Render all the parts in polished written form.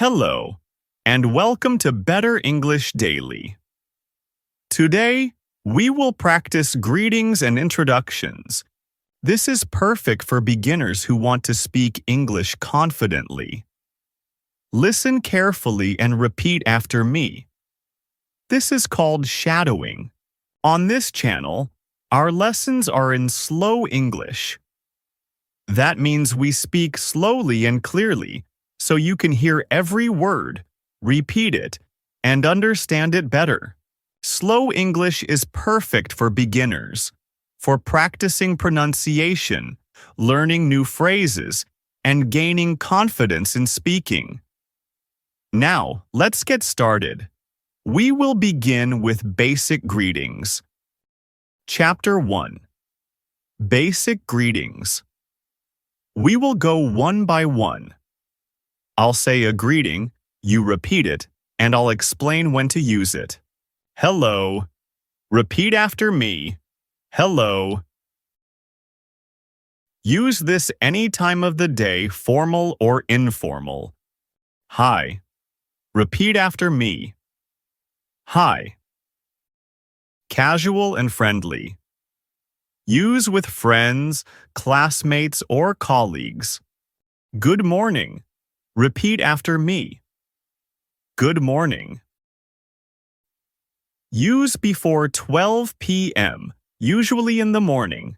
Hello, and welcome to Better English Daily. Today, we will practice greetings and introductions. This is perfect for beginners who want to speak English confidently. Listen carefully and repeat after me. This is called shadowing. On this channel, our lessons are in slow English. That means we speak slowly and clearly, so you can hear every word, repeat it, and understand it better. Slow English is perfect for beginners, for practicing pronunciation, learning new phrases, and gaining confidence in speaking. Now, let's get started. We will begin with basic greetings. Chapter 1. Basic Greetings. We will go one by one. I'll say a greeting, you repeat it, and I'll explain when to use it. Hello. Repeat after me. Hello. Use this any time of the day, formal or informal. Hi. Repeat after me. Hi. Casual and friendly. Use with friends, classmates, or colleagues. Good morning. Repeat after me. Good morning. Use before 12 p.m., usually in the morning.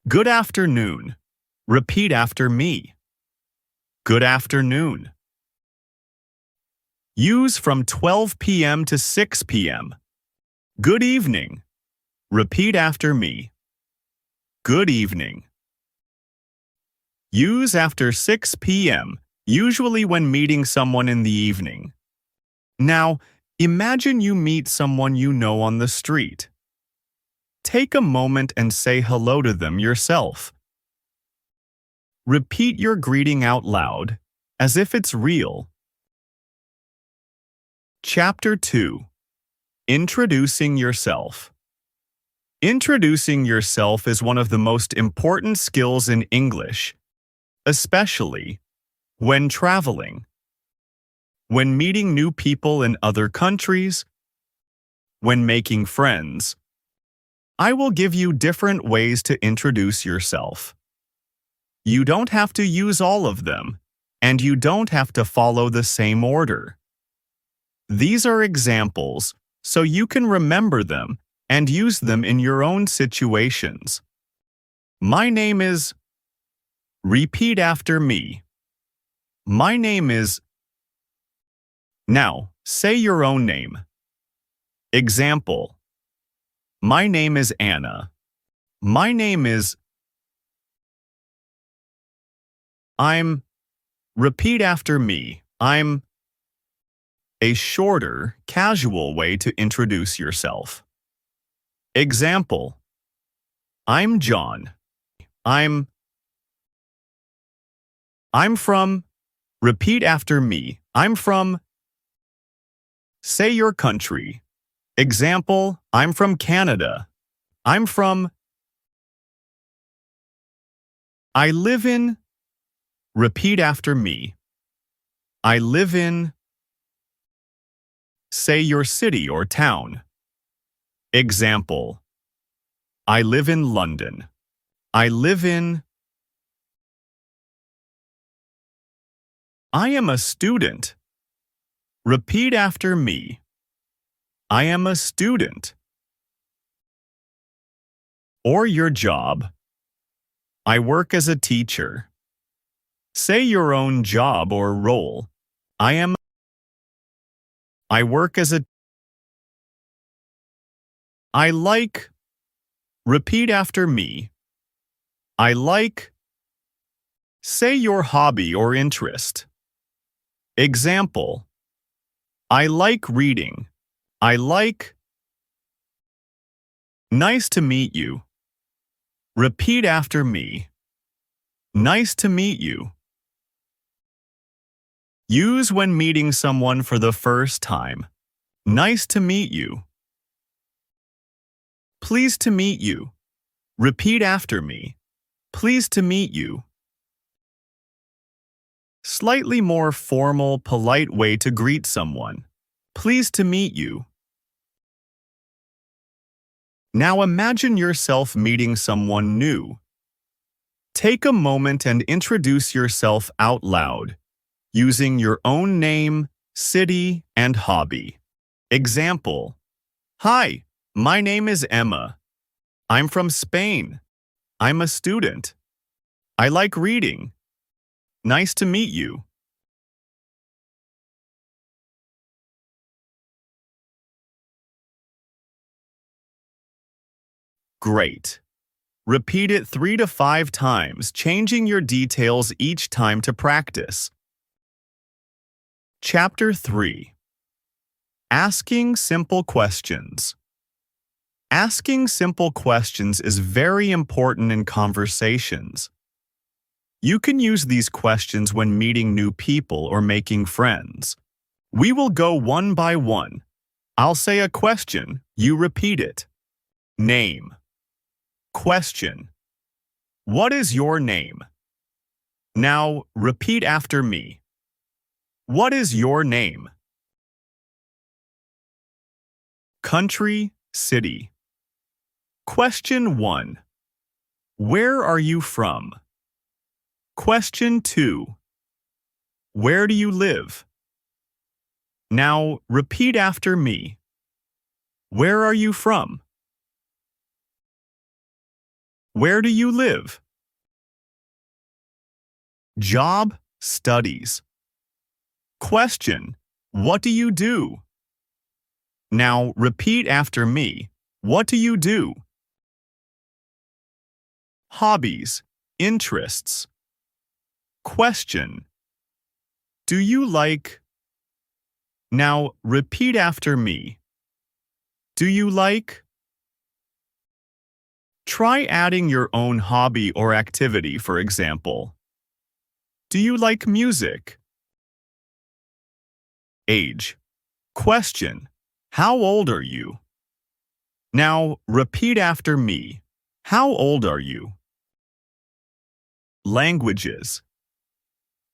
Good afternoon. Repeat after me. Good afternoon. Use from 12 p.m. to 6 p.m. Good evening. Repeat after me. Good evening. Use after 6 p.m., usually when meeting someone in the evening. Now, imagine you meet someone you know on the street. Take a moment and say hello to them yourself. Repeat your greeting out loud, as if it's real. Chapter 2. Introducing yourself. Introducing yourself is one of the most important skills in English, especially when traveling, when meeting new people in other countries, when making friends. I will give you different ways to introduce yourself. You don't have to use all of them, and you don't have to follow the same order. These are examples, so you can remember them and use them in your own situations. My name is. Repeat after me. My name is. Now, say your own name. Example. My name is Anna. My name is. I'm. Repeat after me. I'm. A shorter, casual way to introduce yourself. Example. I'm John. I'm from. Repeat after me. I'm from. Say your country. Example, I'm from Canada. I'm from. I live in. Repeat after me. I live in. Say your city or town. Example. I live in London. I live in. I am a student. Repeat after me. I am a student. Or your job. I work as a teacher. Say your own job or role. I work as a. I like. Repeat after me. I like. Say your hobby or interest. Example. I like reading. I like. Nice to meet you. Repeat after me. Nice to meet you. Use when meeting someone for the first time. Nice to meet you. Pleased to meet you. Repeat after me. Pleased to meet you. Slightly more formal, polite way to greet someone. Pleased to meet you. Now imagine yourself meeting someone new. Take a moment and introduce yourself out loud, using your own name, city, and hobby. Example: Hi, my name is Emma. I'm from Spain. I'm a student. I like reading. Nice to meet you. Great. Repeat it 3 to 5 times, changing your details each time to practice. Chapter 3. Asking simple questions. Asking simple questions is very important in conversations. You can use these questions when meeting new people or making friends. We will go one by one. I'll say a question, you repeat it. Name. Question. What is your name? Now, repeat after me. What is your name? Country, city. Question 1. Where are you from? Question 2. Where do you live? Now, repeat after me. Where are you from? Where do you live? Job, studies. Question. What do you do? Now, repeat after me. What do you do? Hobbies, interests. Question. Do you like? Now, repeat after me. Do you like? Try adding your own hobby or activity, for example. Do you like music? Age. Question. How old are you? Now, repeat after me. How old are you? Languages.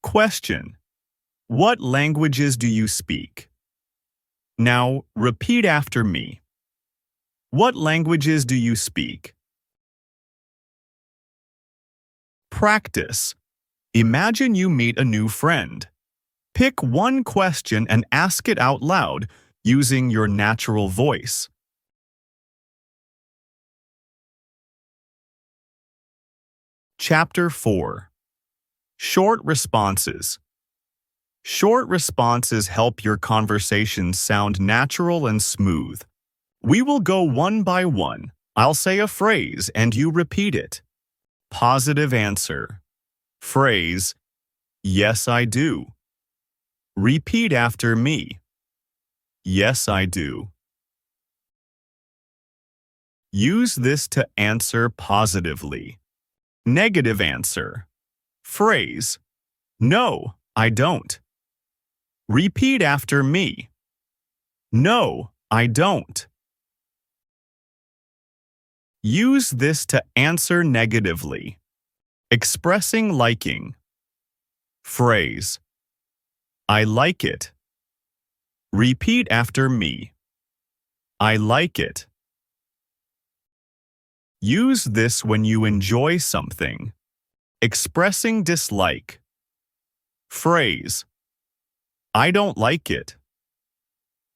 Question. What languages do you speak? Now, repeat after me. What languages do you speak? Practice. Imagine you meet a new friend. Pick one question and ask it out loud using your natural voice. Chapter 4. Short responses. Short responses help your conversations sound natural and smooth. We will go one by one. I'll say a phrase and you repeat it. Positive answer. Phrase. Yes, I do. Repeat after me. Yes, I do. Use this to answer positively. Negative answer. Phrase. No, I don't. Repeat after me. No, I don't. Use this to answer negatively. Expressing liking. Phrase. I like it. Repeat after me. I like it. Use this when you enjoy something. Expressing dislike. Phrase. I don't like it.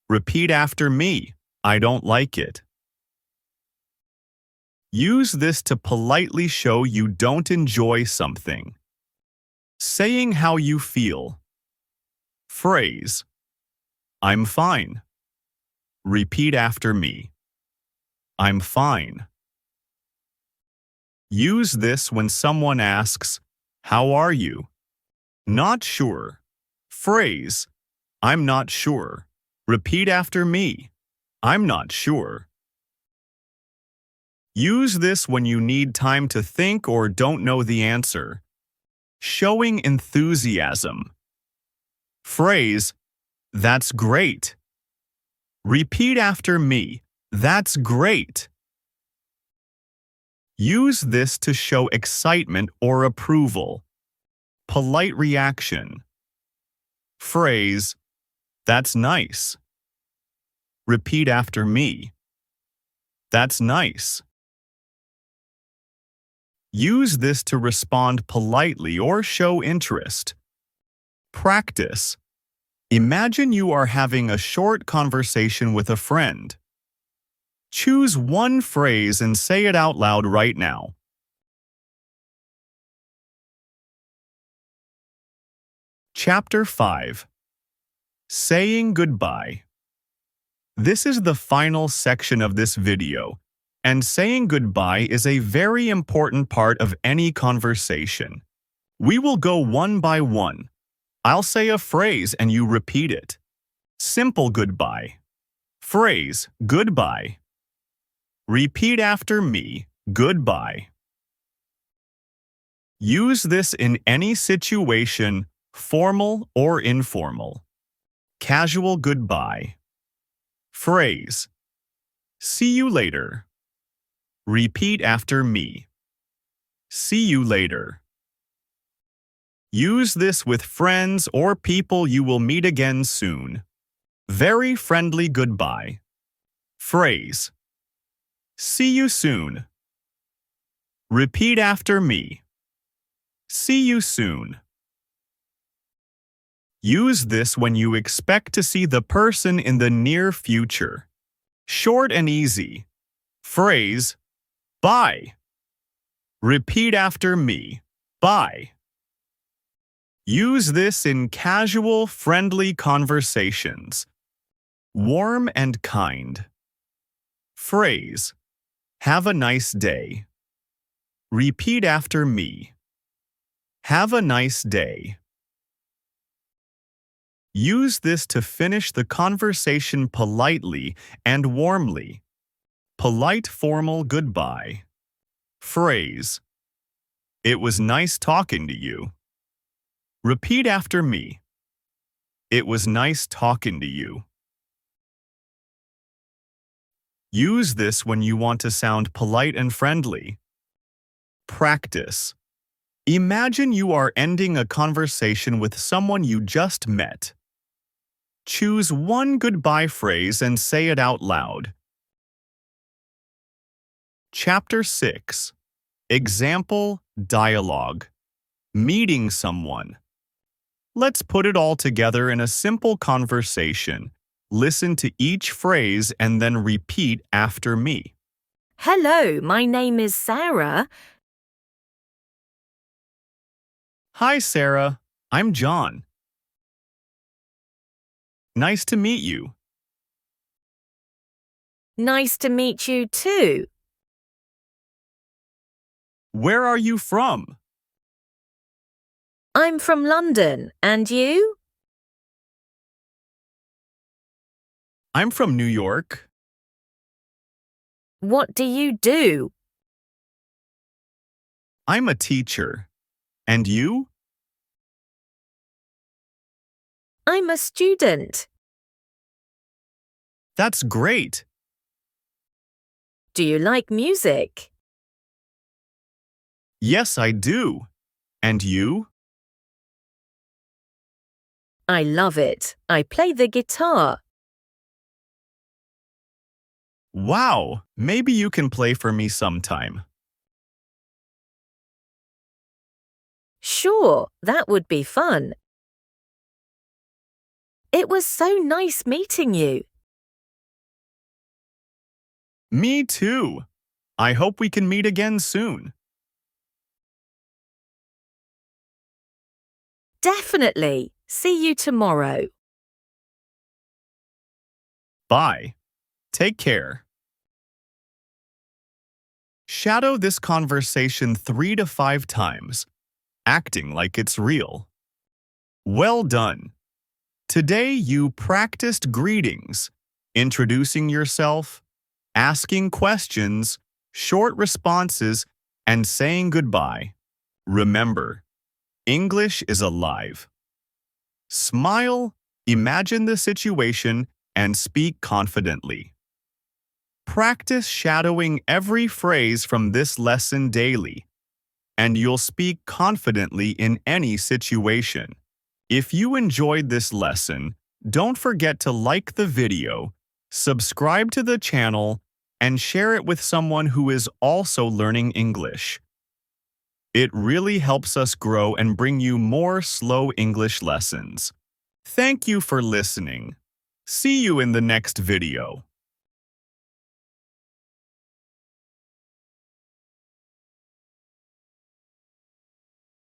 Repeat after me. I don't like it. Use this to politely show you don't enjoy something. Saying how you feel. Phrase. I'm fine. Repeat after me. I'm fine. Use this when someone asks, how are you? Not sure. Phrase. I'm not sure. Repeat after me. I'm not sure. Use this when you need time to think or don't know the answer. Showing enthusiasm. Phrase. That's great. Repeat after me. That's great. Use this to show excitement or approval. polite reaction. Phrase, "That's nice." Repeat after me. That's nice. Use this to respond politely or show interest. Practice. Imagine you are having a short conversation with a friend. Choose one phrase and say it out loud right now. Chapter 5. Saying goodbye. This is the final section of this video, and saying goodbye is a very important part of any conversation. We will go one by one. I'll say a phrase and you repeat it. Simple goodbye. Phrase, goodbye. Repeat after me, goodbye. Use this in any situation, formal or informal. Casual goodbye. Phrase, see you later. Repeat after me. See you later. Use this with friends or people you will meet again soon. Very friendly goodbye. Phrase, see you soon. Repeat after me. See you soon. Use this when you expect to see the person in the near future. Short and easy. Phrase, bye. Repeat after me. Bye. Use this in casual, friendly conversations. Warm and kind. Phrase, have a nice day. Repeat after me. Have a nice day. Use this to finish the conversation politely and warmly. Polite formal goodbye. Phrase, it was nice talking to you. Repeat after me. It was nice talking to you. Use this when you want to sound polite and friendly. Practice. Imagine you are ending a conversation with someone you just met. Choose one goodbye phrase and say it out loud. Chapter 6. Example, dialogue. Meeting someone. Let's put it all together in a simple conversation. Listen to each phrase and then repeat after me. Hello, my name is Sarah. Hi, Sarah. I'm John. Nice to meet you. Nice to meet you too. Where are you from? I'm from London, and you? I'm from New York. What do you do? I'm a teacher. And you? I'm a student. That's great. Do you like music? Yes, I do. And you? I love it. I play the guitar. Wow, maybe you can play for me sometime. Sure, that would be fun. It was so nice meeting you. Me too. I hope we can meet again soon. Definitely. See you tomorrow. Bye. Take care. Shadow this conversation 3 to 5 times, acting like it's real. Well done. Today you practiced greetings, introducing yourself, asking questions, short responses, and saying goodbye. Remember, English is alive. Smile, imagine the situation, and speak confidently. Practice shadowing every phrase from this lesson daily. and you'll speak confidently in any situation. If you enjoyed this lesson, don't forget to like the video, subscribe to the channel, and share it with someone who is also learning English. It really helps us grow and bring you more slow English lessons. Thank you for listening. See you in the next video.